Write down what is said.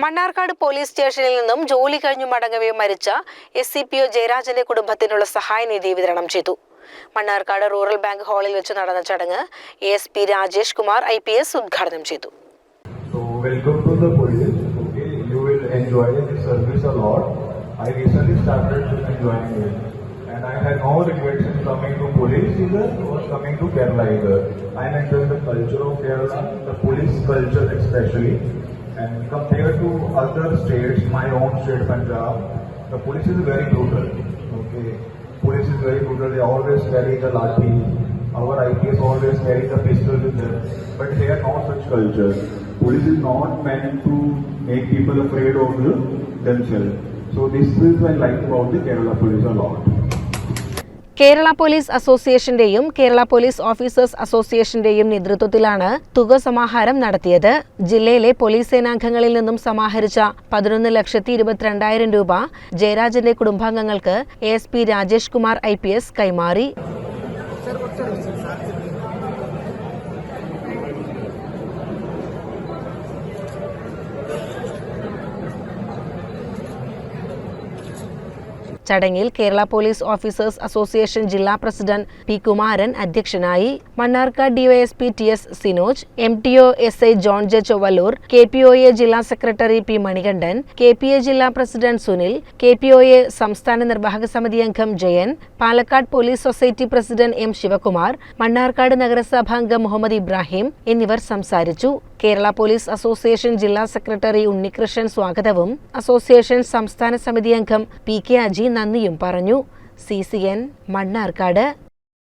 Mannarkkad police സ്റ്റേഷനിൽ നിന്നും ജോലി കഴിഞ്ഞു മടങ്ങവേ മരിച്ച SCPO ജയരാജന്റെ കുടുംബത്തിനുള്ള സഹായനിധി വിതരണം ചെയ്തു. മണ്ണാർക്കാട് റൂറൽ ബാങ്ക് ഹാളിൽ വെച്ച് നടന്ന ചടങ്ങ് ASP രാജേഷ് കുമാർ IPS ഉദ്ഘാടനം ചെയ്തു. Welcome to the police. Okay, you will enjoy the service a lot. I recently started enjoying it, and I had no regrets in coming to police either or coming to Kerala either. I am enjoying the culture of Kerala, the police culture especially. And compared to other states, my own state Punjab, the police is very brutal. Okay, police is very brutal. They always carry the lathi. Our IPS always carry the pistol with them. But here, not such culture. Police is not meant to make people afraid of themselves. So this is I like about the Kerala police a lot. Kerala police അസോസിയേഷന്റെയും Kerala police officers അസോസിയേഷന്റെയും നേതൃത്വത്തിലാണ് തുക സമാഹരണം നടത്തിയത്. ജില്ലയിലെ police സേനാംഗങ്ങളിൽ നിന്നും സമാഹരിച്ച 11,22,000 രൂപ ജയരാജന്റെ കുടുംബാംഗങ്ങൾക്ക് ASP രാജേഷ് കുമാർ IPS കൈമാറി. ചടങ്ങിൽ കേരള പോലീസ് ഓഫീസേഴ്സ് അസോസിയേഷൻ ജില്ലാ പ്രസിഡന്റ് P. കുമാരൻ അധ്യക്ഷനായി. Mannarkkad DYSP TS Sinoj, MTO SI John J. Chovvallur, KPOA ജില്ലാ സെക്രട്ടറി P. മണികണ്ഠൻ, KPA ജില്ലാ പ്രസിഡന്റ് സുനിൽ, KPOA സംസ്ഥാന നിർവാഹക സമിതി അംഗം Jayan, Palakkad police society president M. Sivakumar, Mannarkkad നഗരസഭാംഗം മുഹമ്മദ് ഇബ്രാഹിം എന്നിവർ സംസാരിച്ചു. കേരള പോലീസ് അസോസിയേഷൻ ജില്ലാ സെക്രട്ടറി ഉണ്ണികൃഷ്ണൻ സ്വാഗതവും അസോസിയേഷൻ സംസ്ഥാന സമിതി അംഗം PK അജി നന്ദിയും പറഞ്ഞു. CCN മണ്ണാർക്കാട്.